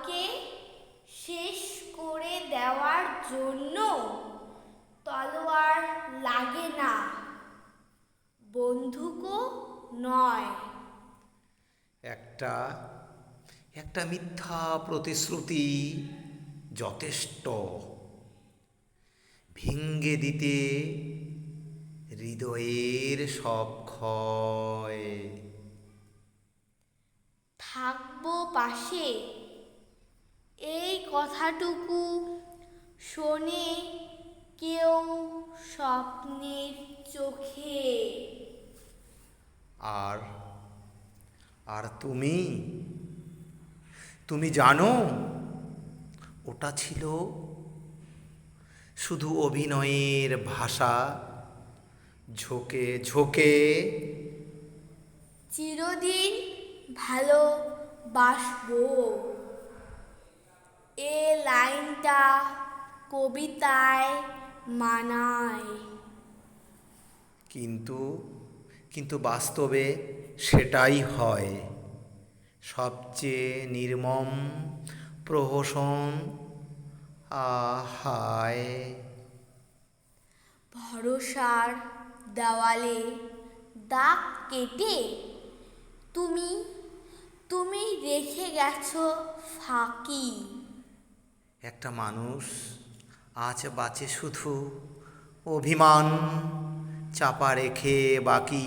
কাউকে শেষ করে দেওয়ার জন্য তলোয়ার লাগে না, বন্দুকও নয়। একটা একটা মিথ্যা প্রতিশ্রুতি যথেষ্ট ভেঙে দিতে হৃদয়ের সব ক্ষয়। থাকবো পাশে, এই কথাটুকু শোনে কেউ স্বপ্নের চোখে। আর আর তুমি তুমি জানো ওটা ছিল শুধু অভিনয়ের ভাষা, ঝোঁকে ঝোঁকে চিরদিন ভালোবাসবো, এ লাইনটা কবিতায় মানায়। কিন্তু কিন্তু বাস্তবে সেটাই হয় সবচেয়ে নির্মম প্রহসন। আহায় ভরসার দেওয়ালে দাগ কেটে তুমি তুমি রেখে গেছো ফাঁকি। একটা মানুষ আজ বাঁচে শুধু অভিমান চাপা রেখে বাকি।